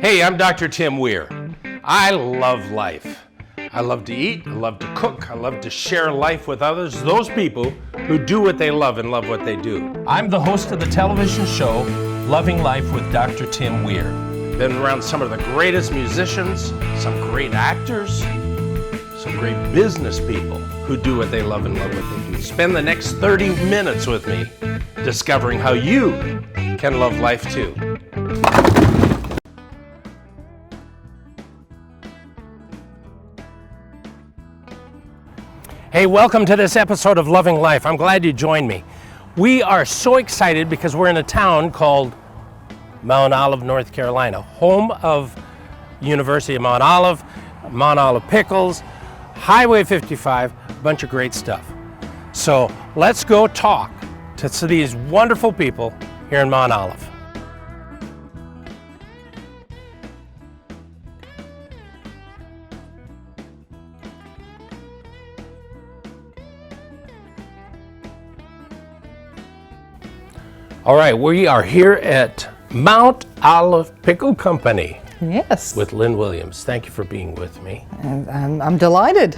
Hey, I'm Dr. Tim Weir. I love life. I love to eat, I love to cook, I love to share life with others, those people who do what they love and love what they do. I'm the host of the television show, Loving Life with Dr. Tim Weir. Been around some of the greatest musicians, some great actors, some great business people who do what they love and love what they do. Spend the next 30 minutes with me discovering how you can love life too. Hey, welcome to this episode of Loving Life. I'm glad you joined me. We are so excited because we're in a town called Mount Olive, North Carolina, home of University of Mount Olive Pickles, Highway 55, a bunch of great stuff. So let's go talk to these wonderful people here in Mount Olive. All right, we are here at Mount Olive Pickle Company. Yes. With Lynn Williams. Thank you for being with me. And I'm delighted.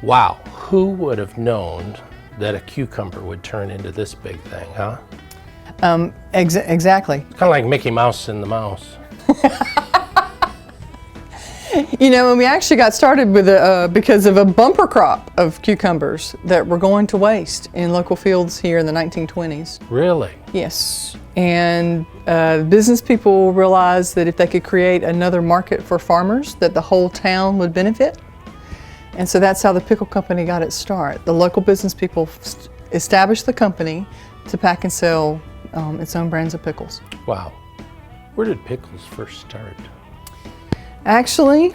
Wow, who would have known that a cucumber would turn into this big thing, huh? Exactly. Kind of like Mickey Mouse and the Mouse. You know, when we actually got started with because of a bumper crop of cucumbers that were going to waste in local fields here in the 1920s. Really? Yes. And business people realized that if they could create another market for farmers, that the whole town would benefit. And so that's how the pickle company got its start. The local business people established the company to pack and sell its own brands of pickles. Wow. Where did pickles first start? Actually,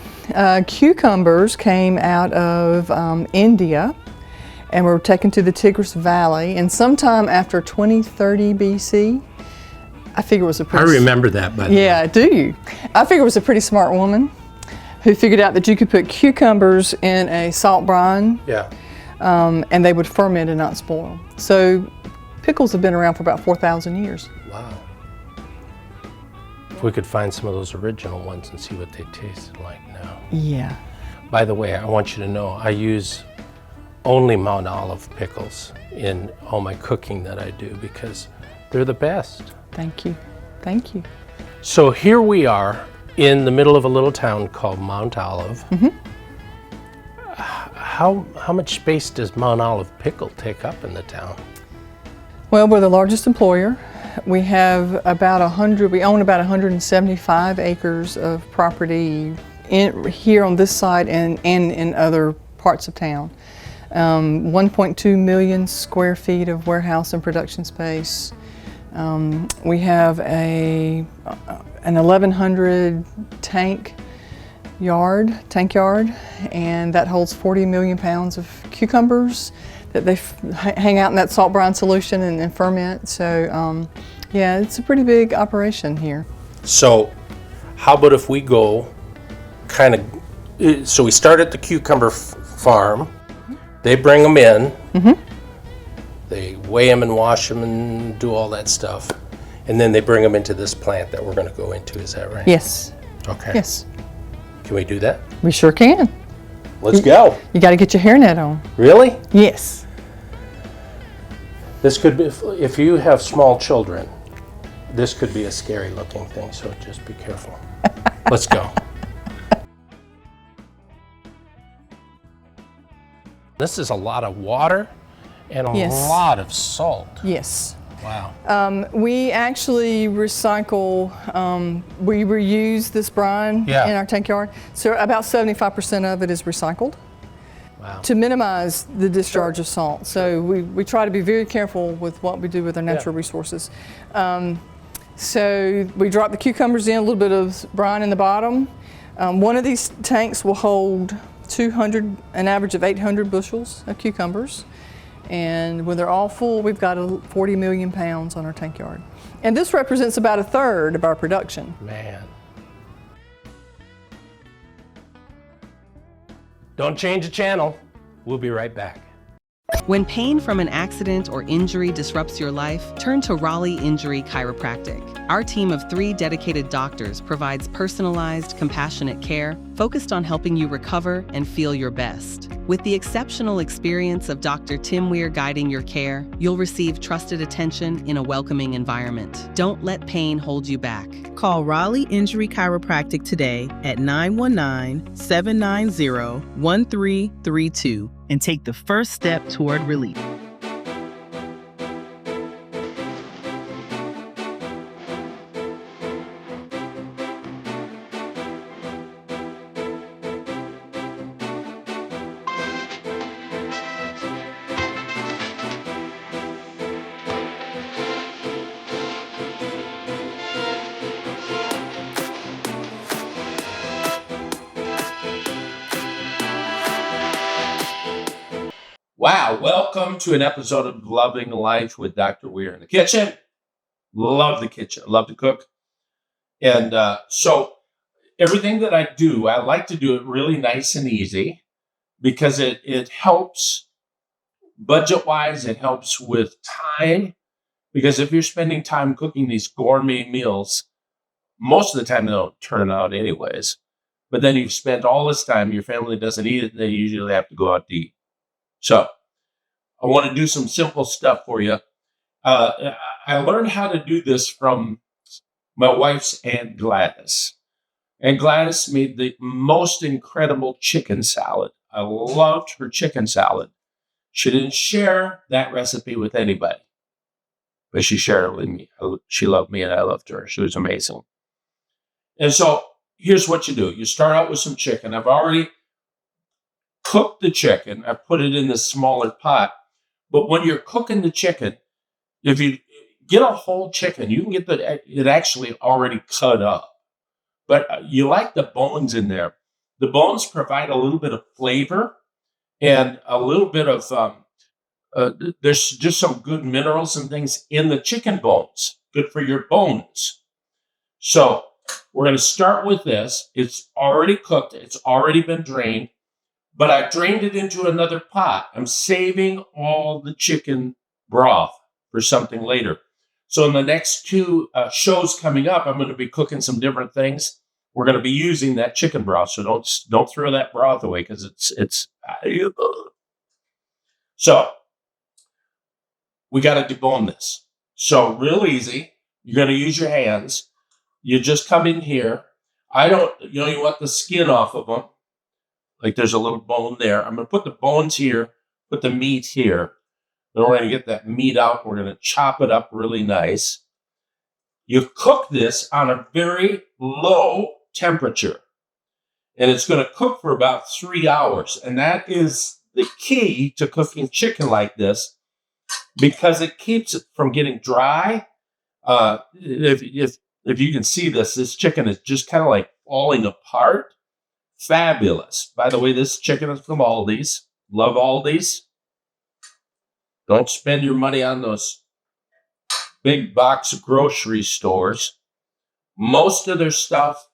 cucumbers came out of India and were taken to the Tigris Valley, and sometime after 2030 BC, I figure it was a pretty... I remember that, but... Yeah, do you? I figure it was a pretty smart woman who figured out that you could put cucumbers in a salt brine, Yeah. and they would ferment and not spoil. So pickles have been around for about 4,000 years. Wow. If we could find some of those original ones and see what they tasted like now. Yeah. By the way, I want you to know I use only Mount Olive pickles in all my cooking that I do because they're the best. Thank you. Thank you. So here we are in the middle of a little town called Mount Olive. Mm-hmm. How much space does Mount Olive Pickle take up in the town? Well, we're the largest employer. We have we own about 175 acres of property here on this side and in other parts of town. 1.2 million square feet of warehouse and production space. We have an 1,100 tank yard, and that holds 40 million pounds of cucumbers that they hang out in that salt brine solution and ferment. So yeah, it's a pretty big operation here. So how about if we go so we start at the cucumber farm, they bring them in, Mm-hmm. they weigh them and wash them and do all that stuff, and then they bring them into this plant that we're going to go into, is that right? Yes. Okay. Yes. Can we do that? We sure can. Let's go. You got to get your hairnet on. Really? Yes. This could be, if you have small children, this could be a scary looking thing, so just be careful. Let's go. This is a lot of water and a Yes. lot of salt. Yes. Wow. We actually recycle, we reuse this brine Yeah. in our tank yard. So about 75% of it is recycled Wow. to minimize the discharge of salt. So we try to be very careful with what we do with our natural resources. So we drop the cucumbers in, a little bit of brine in the bottom. One of these tanks will hold an average of 800 bushels of cucumbers. And when they're all full, we've got 40 million pounds on our tank yard. And this represents about a third of our production. Man. Don't change the channel. We'll be right back. When pain from an accident or injury disrupts your life, turn to Raleigh Injury Chiropractic. Our team of 3 dedicated doctors provides personalized, compassionate care focused on helping you recover and feel your best. With the exceptional experience of Dr. Tim Weir guiding your care, you'll receive trusted attention in a welcoming environment. Don't let pain hold you back. Call Raleigh Injury Chiropractic today at 919-790-1332 and take the first step toward relief. Wow, welcome to an episode of Loving Life with Dr. Weir in the kitchen. Love the kitchen, love to cook. And so everything that I do, I like to do it really nice and easy because it helps budget-wise, it helps with time. Because if you're spending time cooking these gourmet meals, most of the time they don't turn out anyways. But then you've spent all this time, your family doesn't eat it, they usually have to go out to eat. So I want to do some simple stuff for you. I learned how to do this from my wife's Aunt Gladys. And Gladys made the most incredible chicken salad. I loved her chicken salad. She didn't share that recipe with anybody, but she shared it with me. She loved me and I loved her. She was amazing. And so here's what you do. You start out with some chicken. I've already cooked the chicken. I put it in this smaller pot. But when you're cooking the chicken, if you get a whole chicken, you can get it actually already cut up. But you like the bones in there. The bones provide a little bit of flavor and a little bit of, there's just some good minerals and things in the chicken bones. Good for your bones. So we're going to start with this. It's already cooked. It's already been drained. But I drained it into another pot. I'm saving all the chicken broth for something later. So in the next 2 shows coming up, I'm going to be cooking some different things. We're going to be using that chicken broth. So don't throw that broth away because it's. So we got to debone this. So real easy. You're going to use your hands. You just come in here. You want the skin off of them. Like there's a little bone there. I'm going to put the bones here, put the meat here. Then we're going to get that meat out. We're going to chop it up really nice. You cook this on a very low temperature. And it's going to cook for about 3 hours. And that is the key to cooking chicken like this because it keeps it from getting dry. If you can see this chicken is just kind of like falling apart. Fabulous. By the way, this chicken is from Aldi's. Love Aldi's. Don't spend your money on those big box grocery stores. Most of their stuff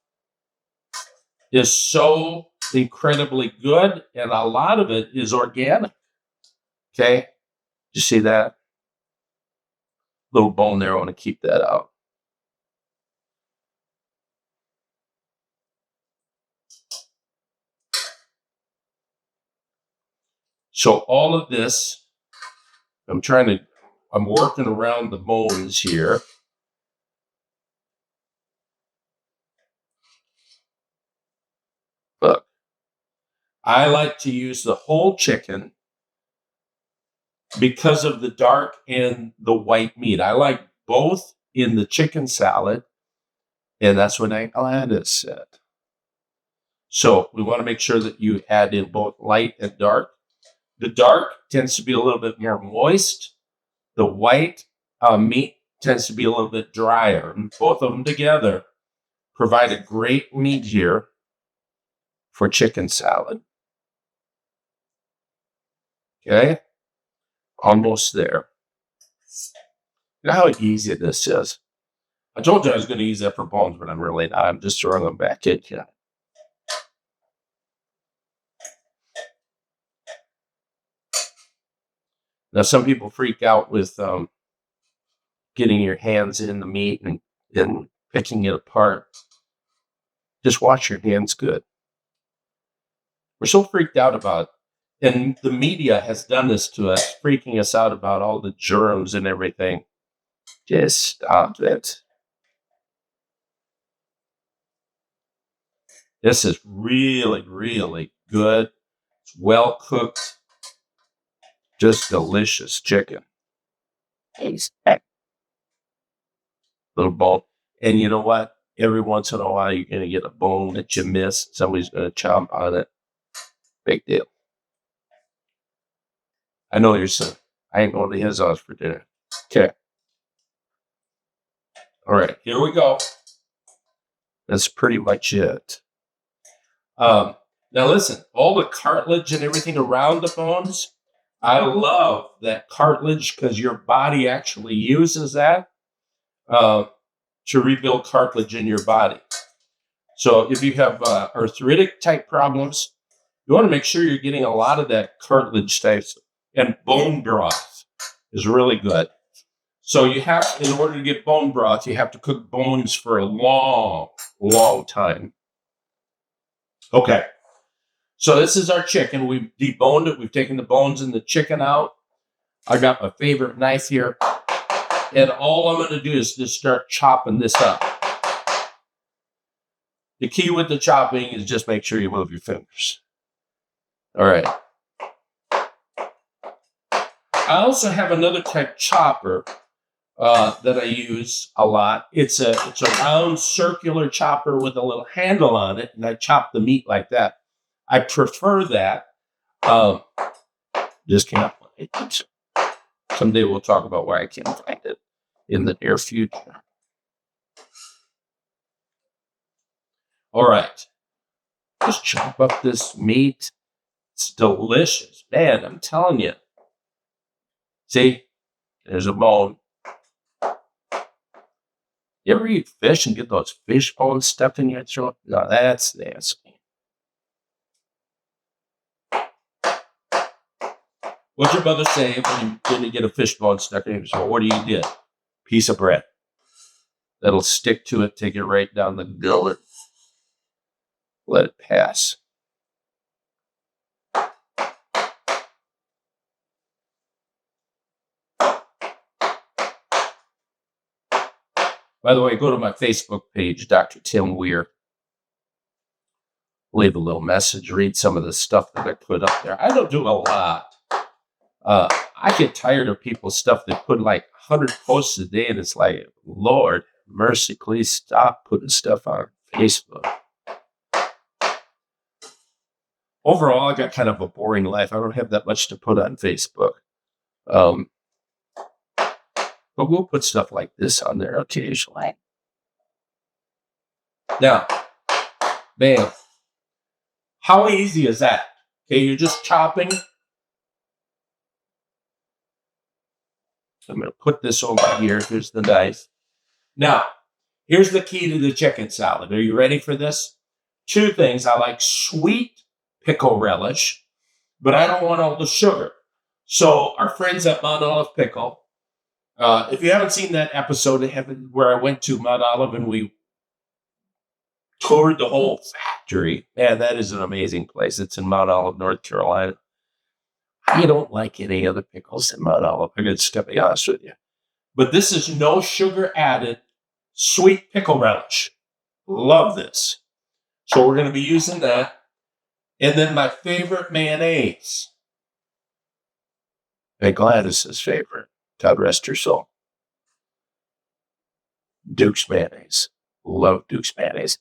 is so incredibly good, and a lot of it is organic. Okay? You see that? Little bone there. I want to keep that out. So all of this, I'm working around the bones here. Look, I like to use the whole chicken because of the dark and the white meat. I like both in the chicken salad, and that's what Aunt Gladys said. So we want to make sure that you add in both light and dark. The dark tends to be a little bit more moist. The white meat tends to be a little bit drier. And both of them together provide a great meat here for chicken salad. Okay? Almost there. You know how easy this is? I told you I was going to use that for bones, but I'm really not. I'm just throwing them back in here. Now, some people freak out with getting your hands in the meat and picking it apart. Just wash your hands good. We're so freaked out about it. And the media has done this to us, freaking us out about all the germs and everything. Just stop it. This is really, really good. It's well cooked. Just delicious chicken. Little bone. And you know what? Every once in a while, you're going to get a bone that you missed. Somebody's going to chomp on it. Big deal. I know your son. I ain't going to his house for dinner. Okay. All right, here we go. That's pretty much it. Now listen, all the cartilage and everything around the bones, I love that cartilage because your body actually uses that to rebuild cartilage in your body. So if you have arthritic type problems, you want to make sure you're getting a lot of that cartilage types, and bone broth is really good. So you have, in order to get bone broth, you have to cook bones for a long, long time. Okay. So this is our chicken. We've deboned it. We've taken the bones and the chicken out. I got my favorite knife here. And all I'm going to do is just start chopping this up. The key with the chopping is just make sure you move your fingers. All right. I also have another type chopper that I use a lot. It's a round circular chopper with a little handle on it, and I chop the meat like that. I prefer that. Just can't find it. Someday we'll talk about why I can't find it in the near future. All right. Just chop up this meat. It's delicious. Man, I'm telling you. See? There's a bone. You ever eat fish and get those fish bones stuck in your throat? No, that's nasty. What's your mother say when you get a fish bone stuck in your throat? What do you get? Piece of bread. That'll stick to it, take it right down the gullet. Let it pass. By the way, go to my Facebook page, Dr. Tim Weir. Leave a little message, read some of the stuff that I put up there. I don't do a lot. I get tired of people's stuff that put like 100 posts a day, and it's like, Lord, mercy, please stop putting stuff on Facebook. Overall, I got kind of a boring life. I don't have that much to put on Facebook. But we'll put stuff like this on there occasionally. Now, bam. How easy is that? Okay, you're just chopping. I'm going to put this over here. Here's the knife. Now, here's the key to the chicken salad. Are you ready for this? Two things. I like sweet pickle relish, but I don't want all the sugar. So our friends at Mount Olive Pickle, if you haven't seen that episode where I went to Mount Olive and we toured the whole factory, man, that is an amazing place. It's in Mount Olive, North Carolina. I don't like any other pickles in Mount Olive. I'm just going to be honest with you. But this is no sugar added sweet pickle relish. Love this. So we're going to be using that. And then my favorite mayonnaise. And Gladys's favorite. God rest her soul. Duke's mayonnaise. Love Duke's mayonnaise.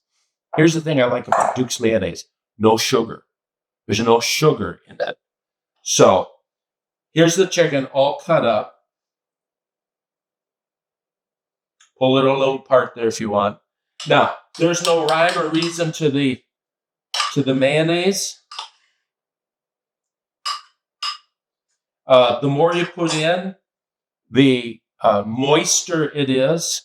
Here's the thing I like about Duke's mayonnaise. No sugar. There's no sugar in that. So here's the chicken all cut up. Pull it a little apart there if you want. Now, there's no rhyme or reason to the mayonnaise. The more you put in, the moister it is.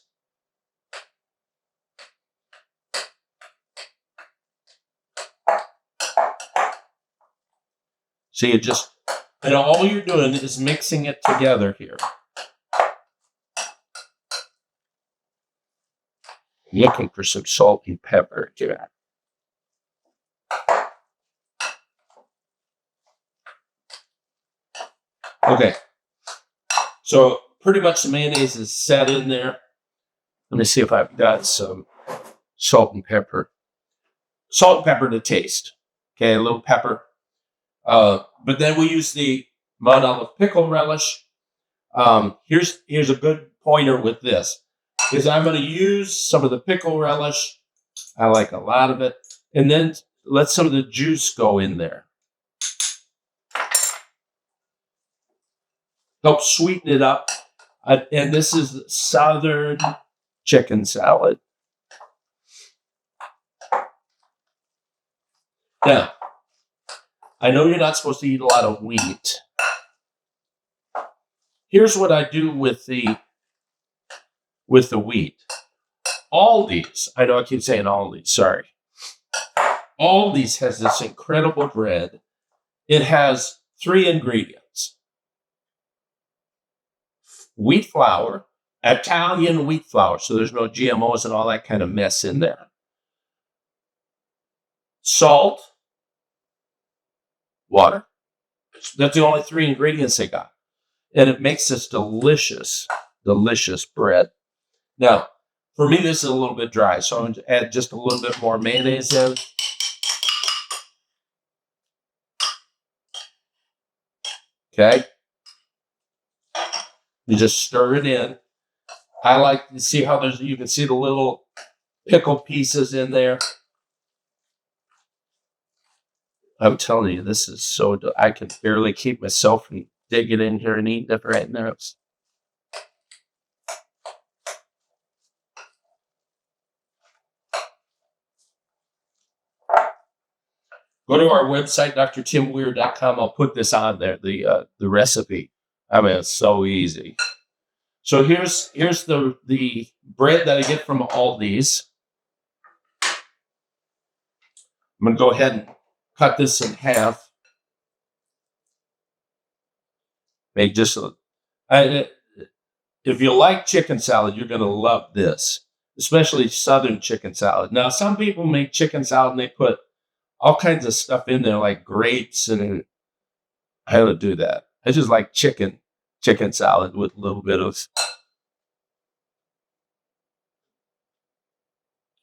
So you just And all you're doing is mixing it together here. Looking for some salt and pepper here. Okay. So pretty much the mayonnaise is set in there. Let me see if I've got some salt and pepper. Salt and pepper to taste. Okay, a little pepper. But then we use the mud olive pickle relish. Here's a good pointer with this, is I'm going to use some of the pickle relish. I like a lot of it. And then let some of the juice go in there. Help sweeten it up. And this is Southern chicken salad. Now, I know you're not supposed to eat a lot of wheat. Here's what I do with the wheat. Aldi's, I know I keep saying Aldi's, sorry. Aldi's has this incredible bread. It has 3 ingredients. Wheat flour, Italian wheat flour, so there's no GMOs and all that kind of mess in there. Salt, water. That's the only 3 ingredients they got. And it makes this delicious, delicious bread. Now, for me, this is a little bit dry, so I'm going to add just a little bit more mayonnaise in. Okay. You just stir it in. I like to see how you can see the little pickle pieces in there. I'm telling you, this is so, I can barely keep myself from digging in here and eating it right now. Go to our website, drtimweir.com. I'll put this on there, the recipe. I mean, it's so easy. So here's the bread that I get from Aldi's. I'm going to go ahead and cut this in half. Make just if you like chicken salad, you're going to love this, especially Southern chicken salad. Now, some people make chicken salad and they put all kinds of stuff in there, like grapes, and I don't do that. I just like chicken salad with a little bit of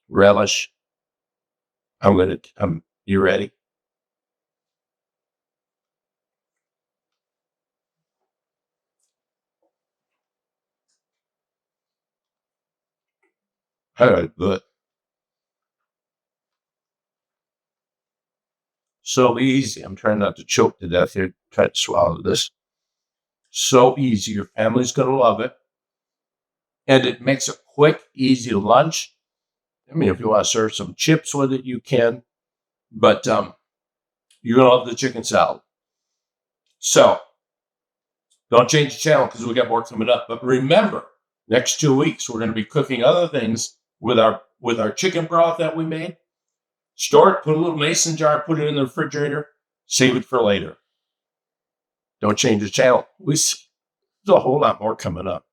relish. You ready? All right, good. So easy. I'm trying not to choke to death here. Try to swallow this. So easy. Your family's going to love it. And it makes a quick, easy lunch. I mean, if you want to serve some chips with it, you can. But you're going to love the chicken salad. So, don't change the channel because we got more coming up. But remember, next 2 weeks, we're going to be cooking other things with our chicken broth that we made. Store it, put a little mason jar, put it in the refrigerator, save it for later. Don't change the channel. There's a whole lot more coming up.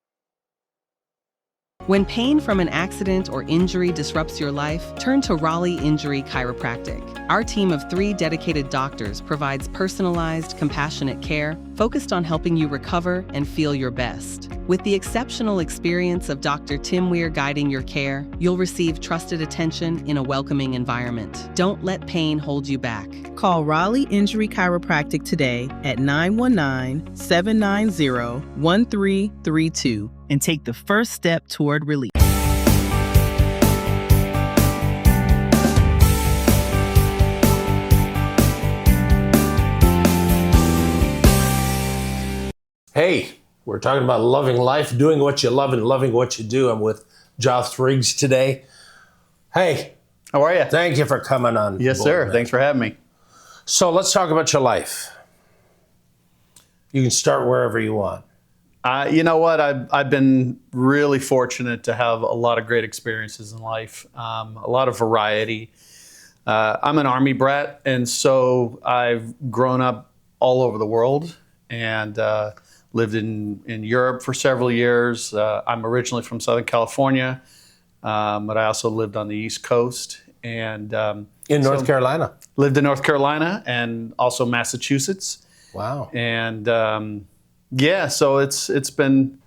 When pain from an accident or injury disrupts your life, turn to Raleigh Injury Chiropractic. Our team of 3 dedicated doctors provides personalized, compassionate care focused on helping you recover and feel your best. With the exceptional experience of Dr. Tim Weir guiding your care, you'll receive trusted attention in a welcoming environment. Don't let pain hold you back. Call Raleigh Injury Chiropractic today at 919-790-1332 and take the first step toward relief. Hey, we're talking about loving life, doing what you love and loving what you do. I'm with Joth Riggs today. Hey. How are you? Thank you for coming on. Yes, sir. Man. Thanks for having me. So let's talk about your life. You can start wherever you want. You know what? I've been really fortunate to have a lot of great experiences in life, a lot of variety. I'm an Army brat, and so I've grown up all over the world and lived in Europe for several years. I'm originally from Southern California, but I also lived on the East Coast and In North Carolina. lived in North Carolina and also Massachusetts. Wow. And so it's been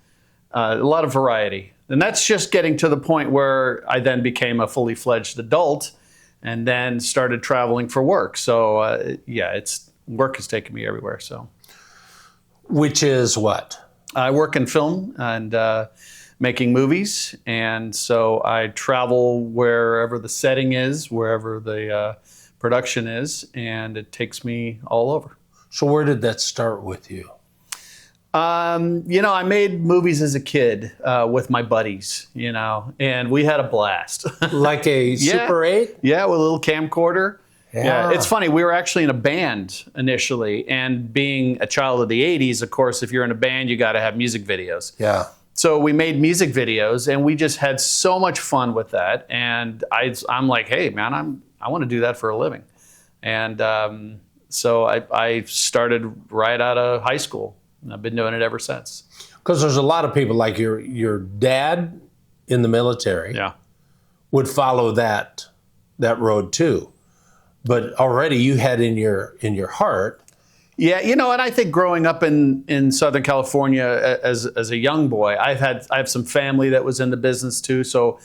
a lot of variety. And that's just getting to the point where I then became a fully fledged adult and then started traveling for work. So work has taken me everywhere. So Which is what? I work in film and making movies. And so I travel wherever the setting is, wherever the production is, and it takes me all over. So where did that start with you? I made movies as a kid with my buddies, and we had a blast. Like a Super 8? Yeah, with a little camcorder. Yeah. It's funny. We were actually in a band initially, and being a child of the 80s, of course, if you're in a band, you got to have music videos. Yeah. So we made music videos, and we just had so much fun with that. And I'm like, hey, man, I want to do that for a living. And so I started right out of high school. And I've been doing it ever since. Because there's a lot of people like your dad in the military Yeah. would follow that road too. But already you had in your heart. Yeah, and I think growing up in Southern California as a young boy, I have some family that was in the business too. So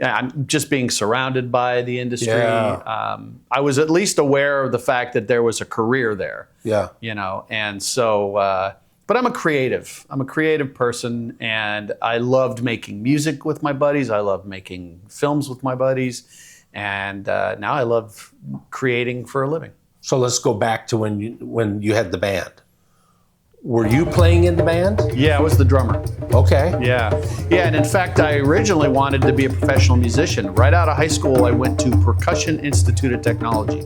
I'm just being surrounded by the industry. Yeah. I was at least aware of the fact that there was a career there. Yeah. And so, but I'm a creative. I'm a creative person, and I loved making music with my buddies. I loved making films with my buddies, and now I love creating for a living. So let's go back to when you had the band. Were you playing in the band? Yeah, I was the drummer. Okay. Yeah, and in fact, I originally wanted to be a professional musician. Right out of high school, I went to Percussion Institute of Technology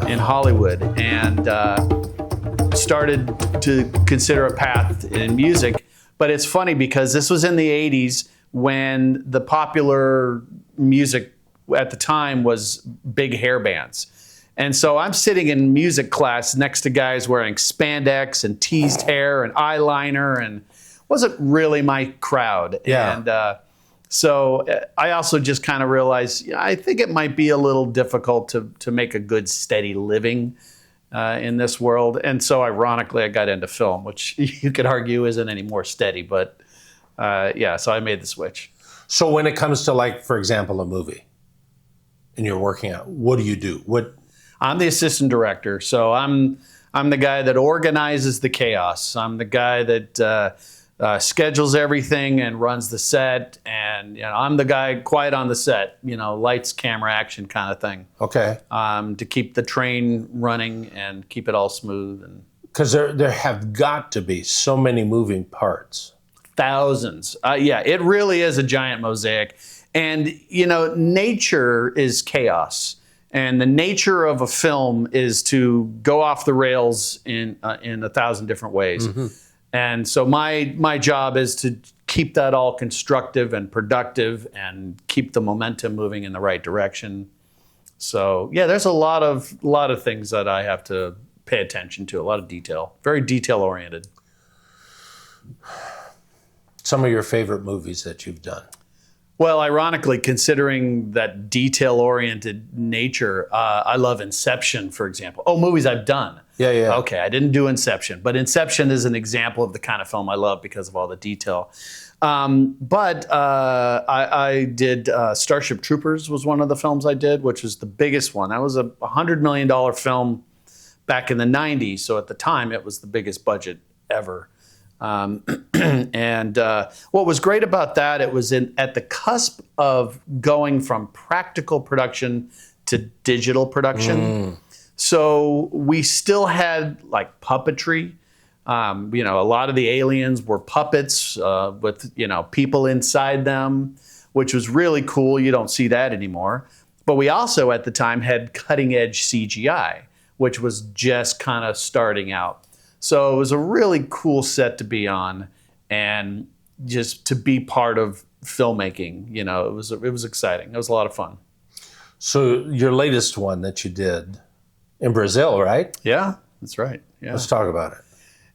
in Hollywood, and started to consider a path in music. But it's funny because this was in the 80s when the popular music at the time was big hair bands. And so I'm sitting in music class next to guys wearing spandex and teased hair and eyeliner, and wasn't really my crowd. Yeah. And so I also just kind of realized, I think it might be a little difficult to make a good, steady living in this world. And so ironically, I got into film, which you could argue isn't any more steady. But so I made the switch. So when it comes to, like, for example, a movie, and you're working out, what do you do? I'm the assistant director, so I'm the guy that organizes the chaos. I'm the guy that schedules everything and runs the set, and I'm the guy quiet on the set. Lights, camera, action kind of thing. Okay. To keep the train running and keep it all smooth. And Because there have got to be so many moving parts. thousands. It really is a giant mosaic, and nature is chaos. And the nature of a film is to go off the rails in 1,000 different ways. Mm-hmm. And so my job is to keep that all constructive and productive and keep the momentum moving in the right direction. So there's a lot of things that I have to pay attention to, a lot of detail, very detail oriented. Some of your favorite movies that you've done? Well, ironically, considering that detail-oriented nature, I love Inception, for example. Oh, movies I've done. Yeah. Okay, I didn't do Inception, but Inception is an example of the kind of film I love because of all the detail. But I did Starship Troopers was one of the films I did, which was the biggest one. That was a $100 million film back in the 90s, so at the time it was the biggest budget ever. And what was great about that, it was at the cusp of going from practical production to digital production. So we still had like puppetry. A lot of the aliens were puppets with people inside them, which was really cool. You don't see that anymore. But we also at the time had cutting edge CGI, which was just kind of starting out. So it was a really cool set to be on, and just to be part of filmmaking. It was exciting. It was a lot of fun. So your latest one that you did in Brazil, right? Yeah, that's right. Yeah. Let's talk about it.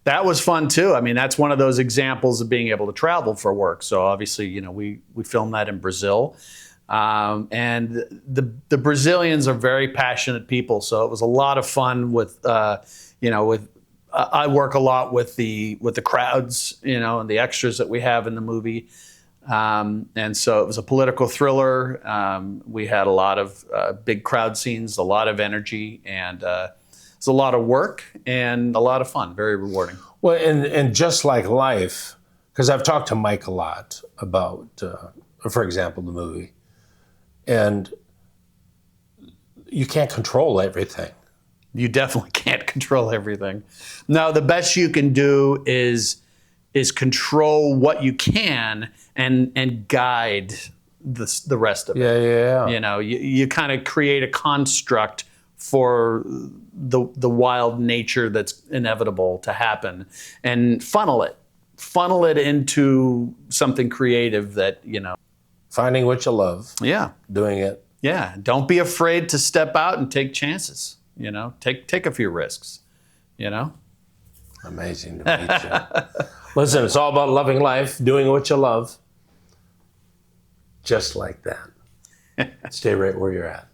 That was fun too. I mean, that's one of those examples of being able to travel for work. So obviously, you know, we filmed that in Brazil. And the Brazilians are very passionate people. So it was a lot of fun with, you know, I work a lot with the crowds, you know, and the extras that we have in the movie. And so it was a political thriller. We had a lot of big crowd scenes, a lot of energy, and it's a lot of work and a lot of fun, very rewarding. Well, and just like life, because I've talked to Mike a lot about, for example, the movie, and you can't control everything. You definitely can't control everything. No, the best you can do is control what you can and guide the rest of it. Yeah. You know, you kind of create a construct for the wild nature that's inevitable to happen, and funnel it into something creative that, you know. Finding what you love. Yeah. Doing it. Yeah. Don't be afraid to step out and take chances. You know, take a few risks. You know. Amazing to meet you. Listen, it's all about loving life, doing what you love. Just like that. Stay right where you're at.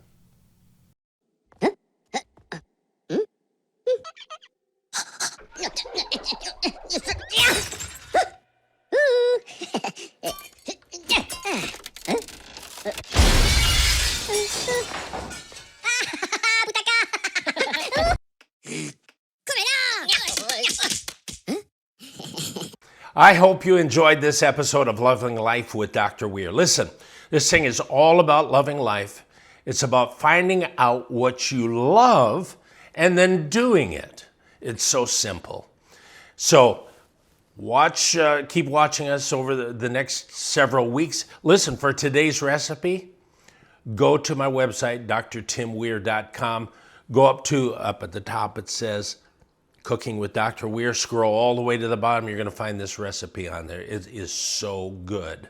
I hope you enjoyed this episode of Loving Life with Dr. Weir. Listen, this thing is all about loving life. It's about finding out what you love and then doing it. It's so simple. So keep watching us over the next several weeks. Listen, for today's recipe, go to my website, drtimweir.com. Go up at the top, it says Cooking with Dr. Weir. Scroll all the way to the bottom. You're going to find this recipe on there. It is so good.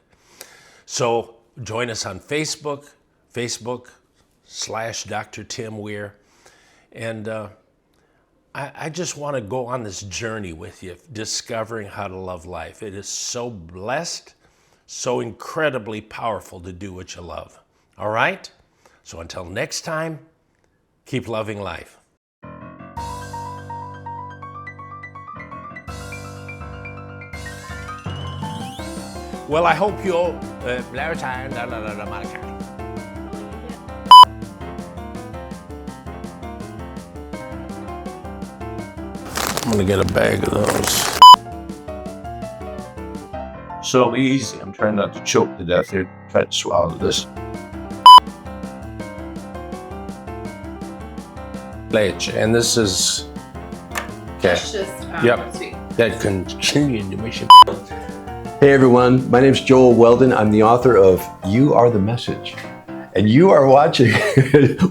So join us on Facebook, Facebook.com/Dr. Tim Weir. And I just want to go on this journey with you, discovering how to love life. It is so blessed, so incredibly powerful to do what you love. All right? So until next time, keep loving life. Well, I hope you'll... I'm gonna get a bag of those. So easy. I'm trying not to choke to death here. Try to swallow this. Leche, and this is... Okay. It's just Yep. sweet. That continuation. Hey everyone, my name's Joel Weldon. I'm the author of You Are the Message. And you are watching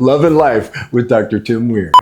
Love and Life with Dr. Tim Weir.